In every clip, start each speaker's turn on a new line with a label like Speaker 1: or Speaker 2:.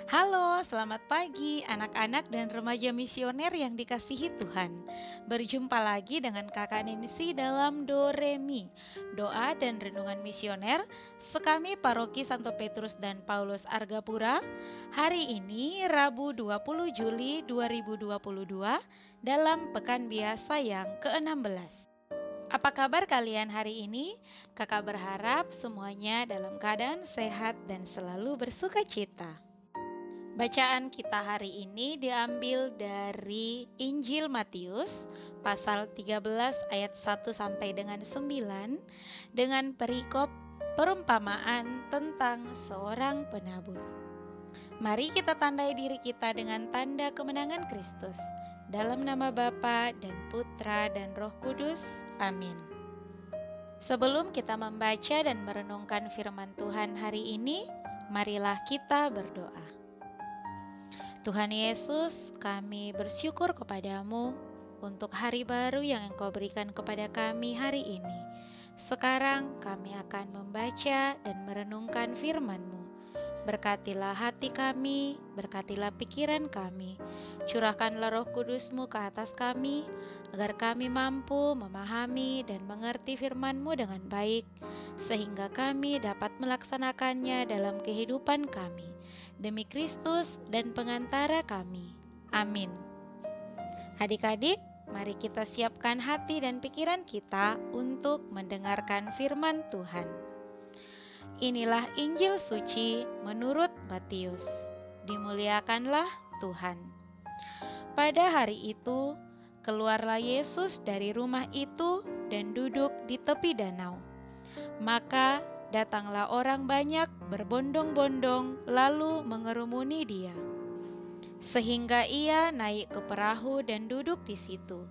Speaker 1: Halo, selamat pagi anak-anak dan remaja misioner yang dikasihi Tuhan. Berjumpa lagi dengan Kakak Nancy dalam Do Re Mi, doa dan renungan misioner sekami Paroki Santo Petrus dan Paulus Argapura. Hari ini Rabu 20 Juli 2022 dalam pekan biasa yang ke-16. Apa kabar kalian hari ini? Kakak berharap semuanya dalam keadaan sehat dan selalu bersuka cita. Bacaan kita hari ini diambil dari Injil Matius pasal 13 ayat 1 sampai dengan 9 dengan perikop perumpamaan tentang seorang penabur. Mari kita tandai diri kita dengan tanda kemenangan Kristus. Dalam nama Bapa dan Putra dan Roh Kudus. Amin. Sebelum kita membaca dan merenungkan firman Tuhan hari ini, marilah kita berdoa. Tuhan Yesus, kami bersyukur kepadamu untuk hari baru yang Engkau berikan kepada kami hari ini. Sekarang kami akan membaca dan merenungkan firman-Mu. Berkatilah hati kami, berkatilah pikiran kami. Curahkanlah Roh Kudus-Mu ke atas kami, agar kami mampu memahami dan mengerti firman-Mu dengan baik, sehingga kami dapat melaksanakannya dalam kehidupan kami. Demi Kristus dan pengantara kami. Amin. Adik-adik, mari kita siapkan hati dan pikiran kita untuk mendengarkan firman Tuhan. Inilah Injil suci menurut Matius. Dimuliakanlah Tuhan. Pada hari itu, keluarlah Yesus dari rumah itu dan duduk di tepi danau. Maka datanglah orang banyak berbondong-bondong lalu mengerumuni dia, sehingga ia naik ke perahu dan duduk di situ.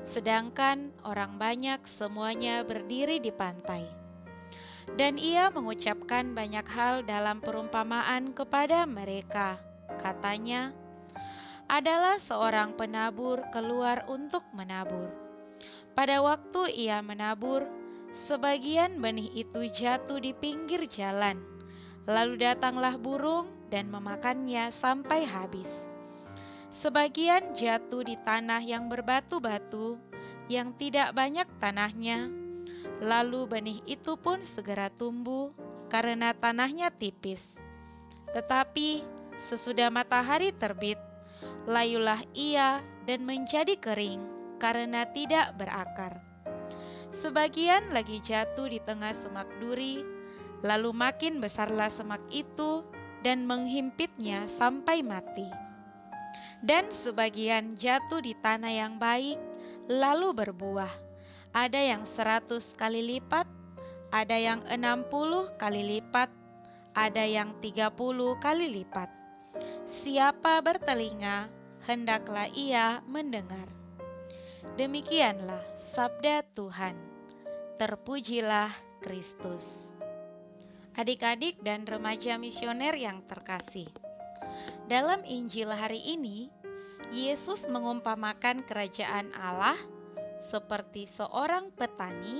Speaker 1: Sedangkan orang banyak semuanya berdiri di pantai. Dan ia mengucapkan banyak hal dalam perumpamaan kepada mereka. Katanya, adalah seorang penabur keluar untuk menabur. Pada waktu ia menabur, sebagian benih itu jatuh di pinggir jalan, lalu datanglah burung dan memakannya sampai habis. Sebagian jatuh di tanah yang berbatu-batu, yang tidak banyak tanahnya, lalu benih itu pun segera tumbuh karena tanahnya tipis. Tetapi sesudah matahari terbit, layulah ia dan menjadi kering karena tidak berakar. Sebagian lagi jatuh di tengah semak duri, lalu makin besarlah semak itu dan menghimpitnya sampai mati. Dan sebagian jatuh di tanah yang baik, lalu berbuah. Ada yang 100 kali lipat, ada yang 60 kali lipat, ada yang 30 kali lipat. Siapa bertelinga, hendaklah ia mendengar. Demikianlah sabda Tuhan. Terpujilah Kristus. Adik-adik dan remaja misioner yang terkasih, dalam Injil hari ini, Yesus mengumpamakan kerajaan Allah seperti seorang petani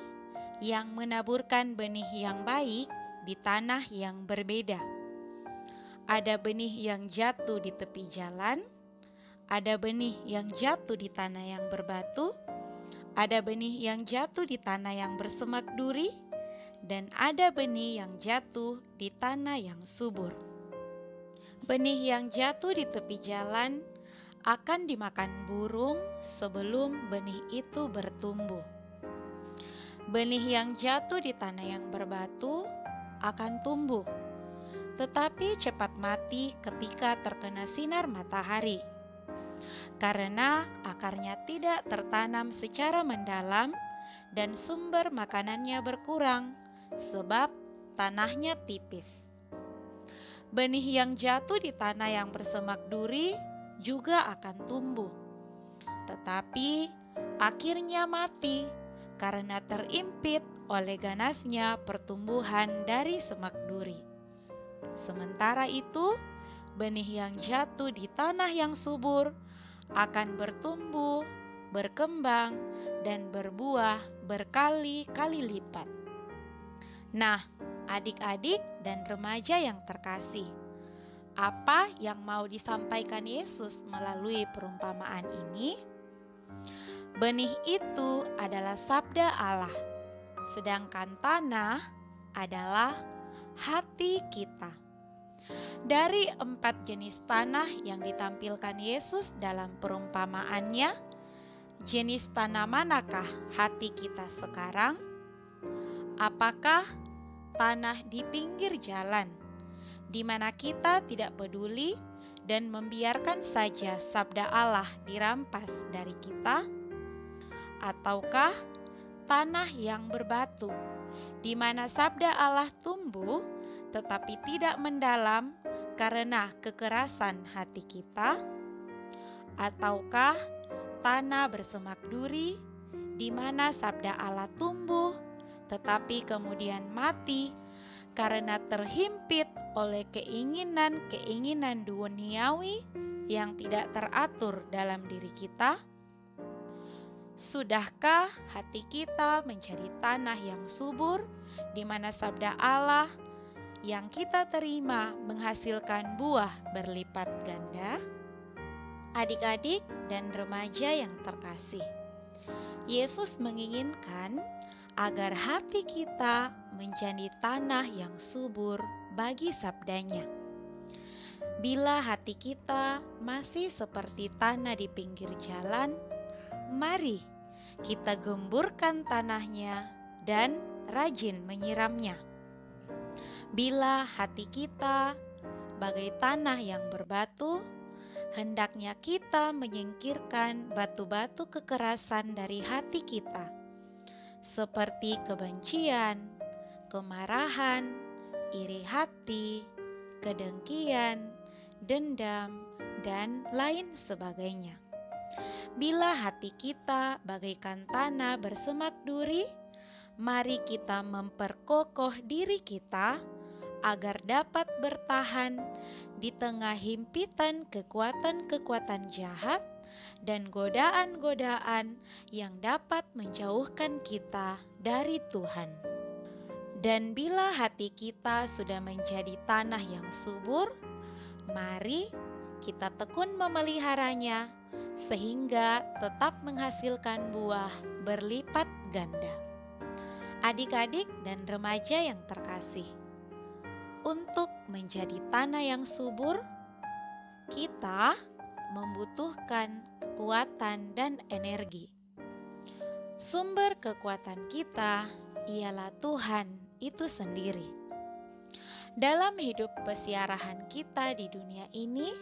Speaker 1: yang menaburkan benih yang baik di tanah yang berbeda. Ada benih yang jatuh di tepi jalan, ada benih yang jatuh di tanah yang berbatu, ada benih yang jatuh di tanah yang bersemak duri, dan ada benih yang jatuh di tanah yang subur. Benih yang jatuh di tepi jalan akan dimakan burung sebelum benih itu bertumbuh. Benih yang jatuh di tanah yang berbatu akan tumbuh, tetapi cepat mati ketika terkena sinar matahari, karena akarnya tidak tertanam secara mendalam dan sumber makanannya berkurang sebab tanahnya tipis. Benih yang jatuh di tanah yang bersemak duri juga akan tumbuh, tetapi akhirnya mati karena terimpit oleh ganasnya pertumbuhan dari semak duri. Sementara itu, benih yang jatuh di tanah yang subur akan bertumbuh, berkembang, dan berbuah berkali-kali lipat. Nah, adik-adik dan remaja yang terkasih, Apa yang mau disampaikan Yesus melalui perumpamaan ini? Benih itu adalah sabda Allah, sedangkan tanah adalah hati kita. Dari 4 jenis tanah yang ditampilkan Yesus dalam perumpamaannya, jenis tanah manakah hati kita sekarang? Apakah tanah di pinggir jalan, di mana kita tidak peduli dan membiarkan saja sabda Allah dirampas dari kita? Ataukah tanah yang berbatu, di mana sabda Allah tumbuh tetapi tidak mendalam karena kekerasan hati kita? Ataukah tanah bersemak duri, di mana sabda Allah tumbuh tetapi kemudian mati karena terhimpit oleh keinginan-keinginan duniawi yang tidak teratur dalam diri kita? Sudahkah hati kita menjadi tanah yang subur, di mana sabda Allah yang kita terima menghasilkan buah berlipat ganda? Adik-adik dan remaja yang terkasih, Yesus menginginkan agar hati kita menjadi tanah yang subur bagi sabdanya. Bila hati kita masih seperti tanah di pinggir jalan, mari kita gemburkan tanahnya dan rajin menyiramnya. Bila hati kita bagai tanah yang berbatu, hendaknya kita menyingkirkan batu-batu kekerasan dari hati kita, seperti kebencian, kemarahan, iri hati, kedengkian, dendam, dan lain sebagainya. Bila hati kita bagaikan tanah bersemak duri, mari kita memperkokoh diri kita agar dapat bertahan di tengah himpitan kekuatan-kekuatan jahat dan godaan-godaan yang dapat menjauhkan kita dari Tuhan. Dan bila hati kita sudah menjadi tanah yang subur, mari kita tekun memeliharanya sehingga tetap menghasilkan buah berlipat ganda. Adik-adik dan remaja yang terkasih, untuk menjadi tanah yang subur, kita membutuhkan kekuatan dan energi. Sumber kekuatan kita ialah Tuhan itu sendiri. Dalam hidup pesiarahan kita di dunia ini,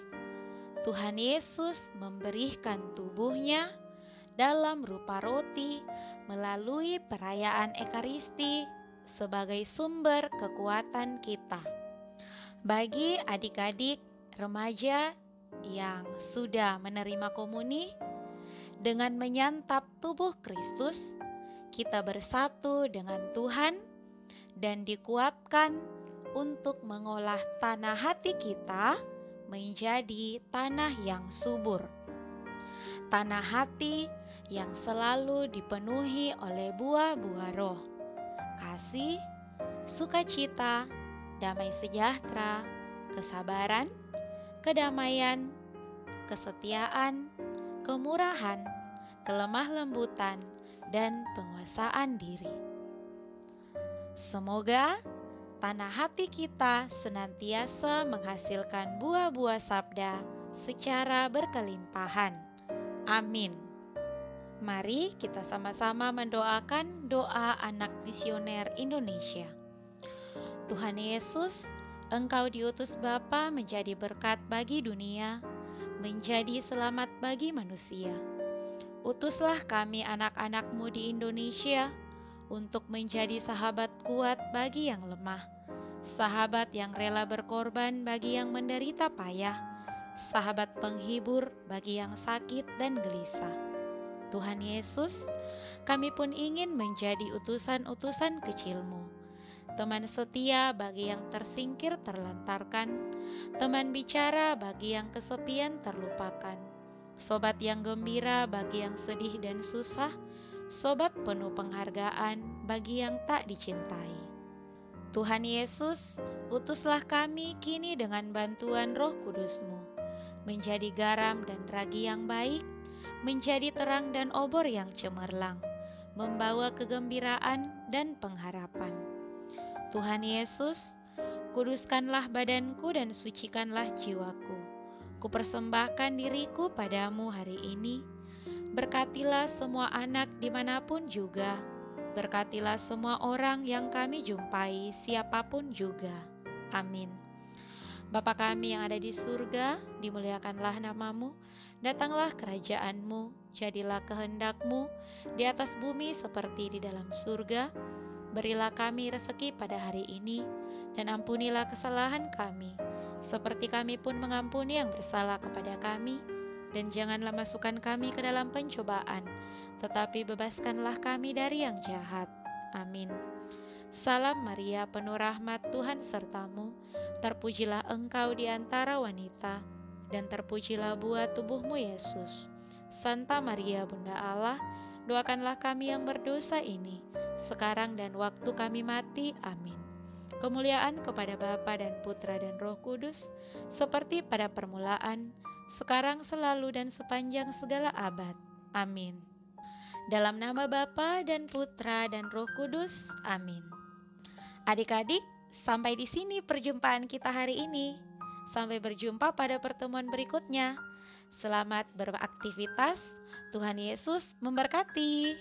Speaker 1: Tuhan Yesus memberikan tubuhnya dalam rupa roti melalui perayaan Ekaristi sebagai sumber kekuatan kita. Bagi adik-adik remaja yang sudah menerima komuni, dengan menyantap tubuh Kristus, kita bersatu dengan Tuhan dan dikuatkan untuk mengolah tanah hati kita menjadi tanah yang subur. Tanah hati yang selalu dipenuhi oleh buah-buah roh, kasih, sukacita, damai sejahtera, kesabaran, kedamaian, kesetiaan, kemurahan, kelemah lembutan, dan penguasaan diri. Semoga tanah hati kita senantiasa menghasilkan buah-buah sabda secara berkelimpahan. Amin. Mari kita sama-sama mendoakan doa anak misioner Indonesia. Tuhan Yesus, Engkau diutus Bapa menjadi berkat bagi dunia, menjadi selamat bagi manusia. Utuslah kami anak-anak-Mu di Indonesia untuk menjadi sahabat kuat bagi yang lemah, sahabat yang rela berkorban bagi yang menderita payah, sahabat penghibur bagi yang sakit dan gelisah. Tuhan Yesus, kami pun ingin menjadi utusan-utusan kecil-Mu, teman setia bagi yang tersingkir terlantarkan, teman bicara bagi yang kesepian terlupakan, sobat yang gembira bagi yang sedih dan susah, sobat penuh penghargaan bagi yang tak dicintai. Tuhan Yesus, utuslah kami kini dengan bantuan Roh Kudus-Mu, menjadi garam dan ragi yang baik, menjadi terang dan obor yang cemerlang, membawa kegembiraan dan pengharapan. Tuhan Yesus, kuduskanlah badanku dan sucikanlah jiwaku. Kupersembahkan diriku padamu hari ini. Berkatilah semua anak dimanapun juga. Berkatilah semua orang yang kami jumpai, siapapun juga. Amin. Bapa kami yang ada di surga, dimuliakanlah namamu. Datanglah kerajaan-Mu, jadilah kehendak-Mu di atas bumi seperti di dalam surga. Berilah kami rezeki pada hari ini, dan ampunilah kesalahan kami, seperti kami pun mengampuni yang bersalah kepada kami. Dan janganlah masukkan kami ke dalam pencobaan, tetapi bebaskanlah kami dari yang jahat. Amin. Salam Maria, penuh rahmat, Tuhan sertamu. Terpujilah engkau di antara wanita, dan terpujilah buah tubuhmu Yesus. Santa Maria, Bunda Allah, doakanlah kami yang berdosa ini, sekarang dan waktu kami mati. Amin. Kemuliaan kepada Bapa dan Putra dan Roh Kudus, seperti pada permulaan, sekarang, selalu, dan sepanjang segala abad. Amin. Dalam nama Bapa dan Putra dan Roh Kudus. Amin. Adik-adik, sampai di sini perjumpaan kita hari ini. Sampai berjumpa pada pertemuan berikutnya. Selamat beraktivitas. Tuhan Yesus memberkati.